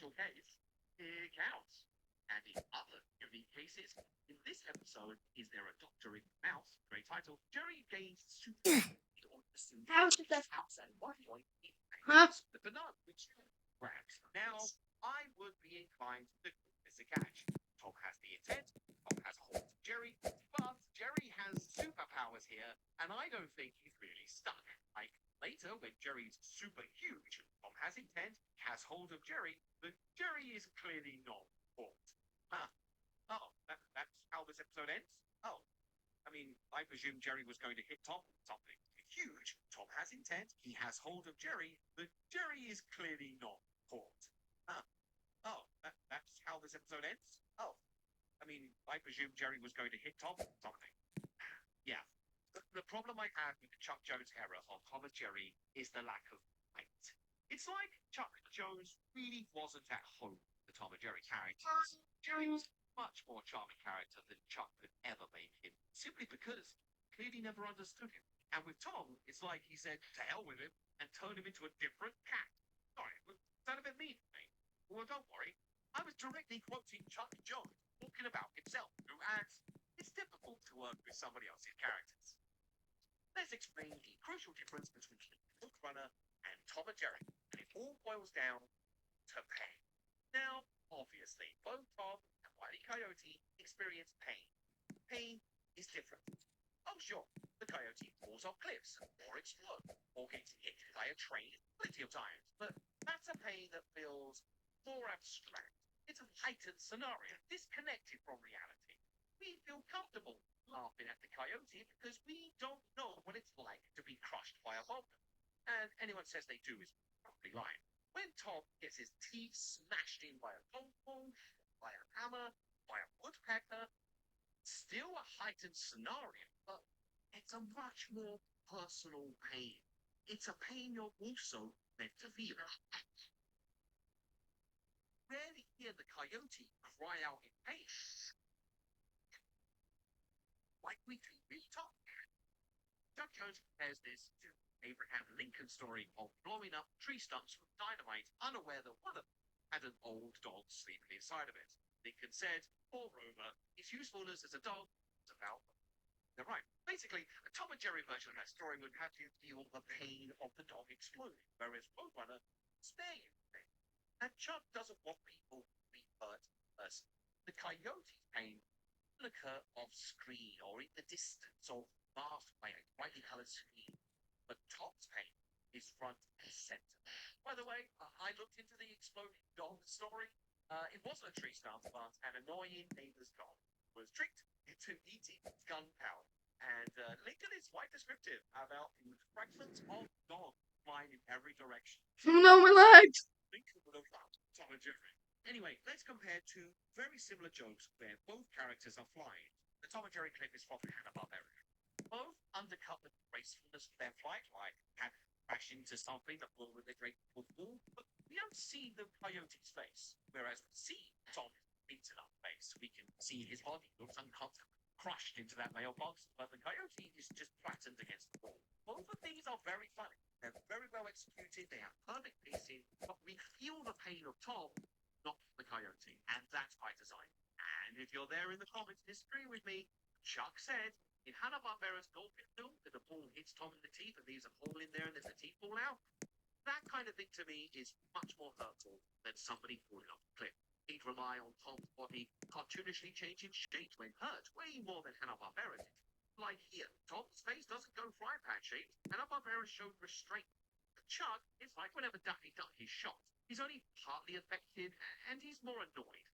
special case, it counts. And in other unique cases, in this episode, Is There a Doctor in the Mouse? Great title. Jerry gains super on the How did that? house at one point. Huh? The banana which grabs. Now, I would be inclined to call this a catch. Tom has the intent, Tom has a hold of Jerry, but Jerry has superpowers here, and I don't think he's really stuck. Like later, when Jerry's super huge, Tom has intent, has hold of Jerry, but Jerry is clearly not caught. Huh. Oh, that's how this episode ends? Oh, I mean, I presume Jerry was going to hit Tom with something huge. Tom has intent, he has hold of Jerry, but Jerry is clearly not caught. Huh. Oh, that's how this episode ends? Oh, I mean, I presume Jerry was going to hit Tom with something. Yeah. The problem I have with the Chuck Jones era of Tom and Jerry is the lack of fight. It's like Chuck Jones really wasn't at home with the Tom and Jerry characters. Jerry was a much more charming character than Chuck could ever make him, simply because he clearly never understood him. And with Tom, it's like he said, to hell with him, and turned him into a different cat. Sorry, was that a bit mean to me? Well, don't worry. I was directly quoting Chuck Jones talking about himself, who adds, it's difficult to work with somebody else's characters. Let's explain the crucial difference between Roadrunner and Tom and Jerry, and it all boils down to pain. Now, obviously, both Tom and Wile E. Coyote experience pain. Pain is different. Oh, sure, the coyote falls off cliffs, or explodes, or gets hit by a train plenty of times, but that's a pain that feels more abstract. It's a heightened scenario, disconnected from reality. We feel comfortable laughing at the coyote because we don't know what it's like to be crushed by a boulder. And anyone says they do is probably lying. When Tom gets his teeth smashed in by a pole, by a hammer, by a woodpecker, still a heightened scenario, but it's a much more personal pain. It's a pain you're also meant to feel. Rarely hear the coyote cry out in pain, like we do with Tom. Chuck Jones compares this to Abraham Lincoln's story of blowing up tree stumps with dynamite, unaware that one of them had an old dog sleeping inside of it. Lincoln said, poor Rover, his usefulness as a dog was about. They're right. Basically, a Tom and Jerry version of that story would have you feel the pain of the dog exploding, whereas Roadrunner spare you pain. And Chuck doesn't want people to be hurt first. The coyote's pain will occur off screen or in the distance or masked by a brightly colored screen. But Tom's pain is front and center. By the way, I looked into the exploding dog story. It wasn't a tree stump, but an annoying neighbor's dog was tricked into eating gunpowder. And Lincoln is quite descriptive about the fragments of dog flying in every direction. No, my legs. Lincoln would have loved Tom and Jerry. Anyway, let's compare two very similar jokes where both characters are flying. The Tom and Jerry clip is from Hanna-Barbera. Both undercut the gracefulness of their flight, like had crash into something that will with a great football, but we don't see the coyote's face, whereas we see Tom's beaten up face. We can see his body looks uncomfortable, crushed into that mailbox, but the coyote is just flattened against the wall. Both of these are very funny. They're very well executed, they have perfect pacing, but we feel the pain of Tom, not the coyote, and that's by design. And if you're there in the comments, disagree with me, Chuck said, in Hanna-Barbera's dolphin film, where the ball hits Tom in the teeth and leaves a hole in there and then the teeth fall out, that kind of thing to me is much more hurtful than somebody falling off a cliff. He'd rely on Tom's body cartoonishly changing shape when hurt, way more than Hanna-Barbera did. Like here, Tom's face doesn't go frying pan shaped. Hanna-Barbera showed restraint. For Chuck, it's like whenever Daffy Duck is shot. He's only partly affected, and he's more annoyed.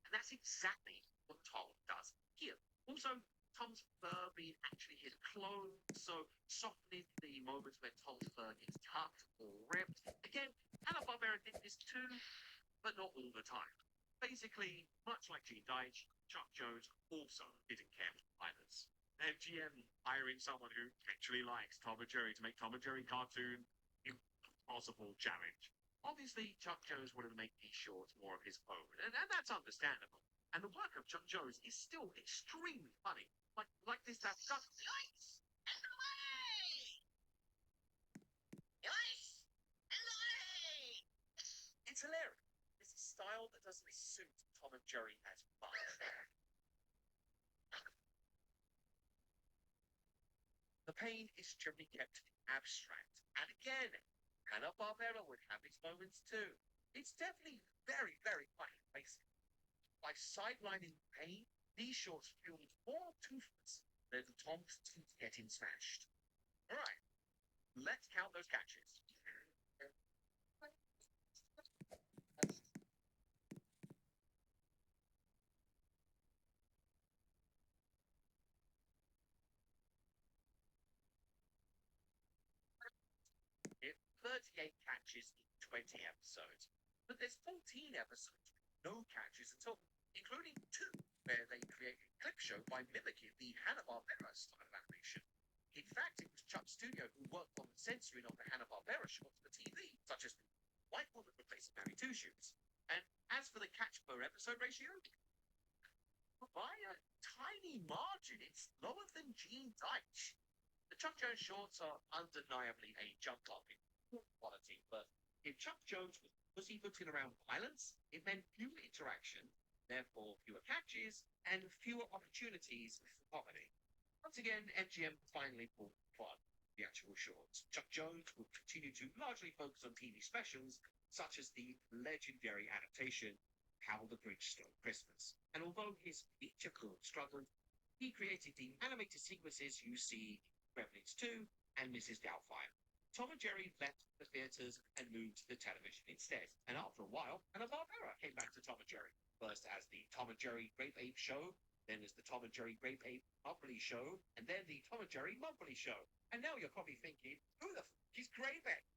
And that's exactly what Tom does here. Also, Tom's fur being actually his clothes, so softening the moments where Tom's fur gets tucked or ripped. Again, Hanna-Barbera did this too, but not all the time. Basically, much like Gene Deitch, Chuck Jones also didn't care for pilots. MGM hiring someone who actually likes Tom and Jerry to make Tom and Jerry cartoon, impossible challenge. Obviously, Chuck Jones wanted to make these shorts more of his own, and that's understandable. And the work of Chuck Jones is still extremely funny. Like this that Chuck. Yikes! And away! Yikes! And away! It's hilarious. style that doesn't suit Tom and Jerry as much. The pain is generally kept abstract. And again, Hanna-Barbera would have its moments too. It's definitely very, very funny, basically. By sidelining pain, these shorts feel more toothless than Tom's teeth getting smashed. Alright, let's count those catches. It's 38 catches in 20 episodes, but there's 14 episodes with no catches at all, including 2 where they created a clip show by mimicking the Hanna-Barbera style of animation. In fact, it was Chuck Studio who worked on the censoring of the Hanna-Barbera shorts for TV, such as the White Woman replacing Mary Two Shoes. And as for the catch per episode ratio, by a tiny margin, it's lower than Gene Deitch. The Chuck Jones shorts are undeniably a jump up in quality, but if Chuck Jones was pussyfooting around violence, it meant fewer interaction, therefore fewer catches, and fewer opportunities for comedy. Once again, MGM finally pulled the plug the actual shorts. Chuck Jones will continue to largely focus on TV specials, such as the legendary adaptation How the Grinch Stole Christmas. And although his feature film struggled, he created the animated sequences you see in Gremlins 2 and Mrs. Doubtfire. Tom and Jerry left the theaters and moved to the television instead. And after a while, Hanna-Barbera came back to Tom and Jerry. First as the Tom and Jerry Grape Ape Show, then as the Tom and Jerry Grape Ape Monthly Show, and then the Tom and Jerry Monthly Show. And now you're probably thinking, who the f*** is Grape Ape?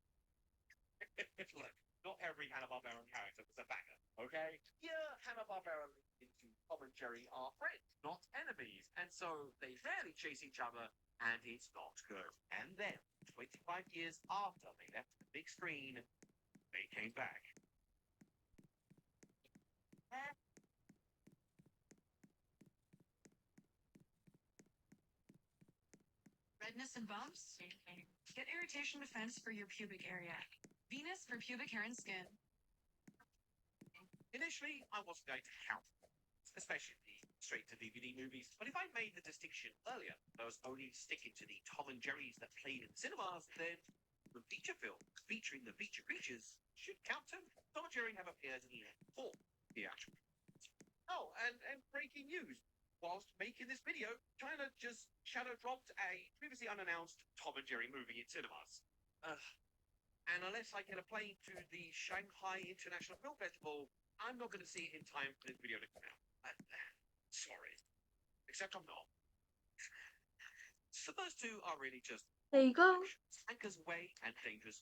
Look, not every Hanna-Barbera character was a banger, okay? Yeah, Hanna-Barbara linked into Tom and Jerry are friends, not enemies, and so they rarely chase each other, and it's not good. And then, 25 years after they left the big screen, they came back. Redness and bumps? Get irritation defense for your pubic area. Venus for pubic hair and skin. Initially, I wasn't going to count, especially the straight-to-DVD movies, but if I made the distinction earlier, I was only sticking to the Tom and Jerry's that played in cinemas, then the feature film featuring the feature creatures should count too. Tom and Jerry have appeared in 4 theatrical. Oh, and breaking news. Whilst making this video, China just shadow dropped a previously unannounced Tom and Jerry movie in cinemas. And unless I get a plane to the Shanghai International Film Festival, I'm not going to see it in time for this video to come out. Sorry. Except I'm not. So those 2 are really just There you go. Anchors Away and Dangerous.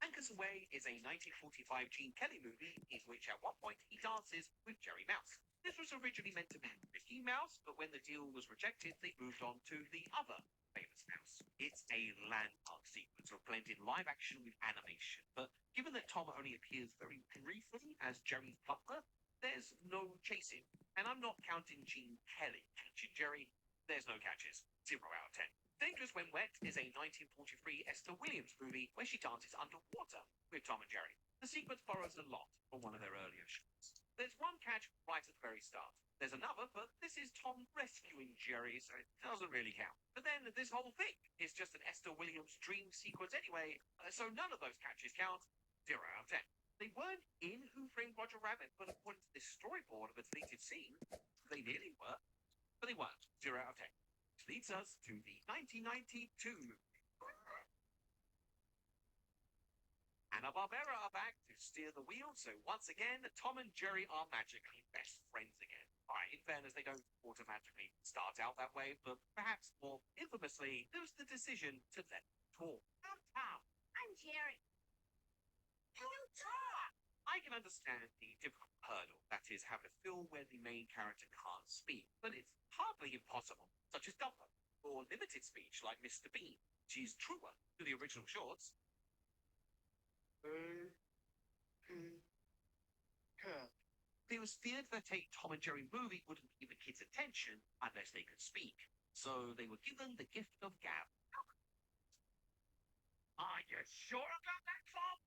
Anchors Away is a 1945 Gene Kelly movie in which at one point he dances with Jerry Mouse. This was originally meant to be Mickey Mouse, but when the deal was rejected, they moved on to the other famous mouse. It's a landmark sequence of blending live action with animation, but given that Tom only appears very briefly as Jerry's butler, there's no chasing. And I'm not counting Gene Kelly catching Jerry. There's no catches. 0 out of 10. Dangerous When Wet is a 1943 Esther Williams movie where she dances underwater with Tom and Jerry. The sequence borrows a lot from one of their earlier shows. There's one catch right at the very start. There's another, but this is Tom rescuing Jerry, so it doesn't really count. But then this whole thing is just an Esther Williams dream sequence anyway, so none of those catches count. 0 out of 10. They weren't in Who Framed Roger Rabbit, but according to this storyboard of a deleted scene, they nearly were, but they weren't. 0 out of 10. Which leads us to the 1992 movie. Hanna-Barbera are back to steer the wheel, so once again, Tom and Jerry are magically best friends again. Alright, in fairness, they don't automatically start out that way, but perhaps more infamously, there was the decision to let them talk. I'm Tom. I'm Jerry. I'm Tom. I can understand the difficult hurdle, that is, having a film where the main character can't speak, but it's hardly impossible, such as Dumbo, or limited speech like Mr. Bean, which is truer to the original shorts. It was feared that a Tom and Jerry movie wouldn't give the kids attention unless they could speak, so they were given the gift of gab. Are you sure about that, Tom?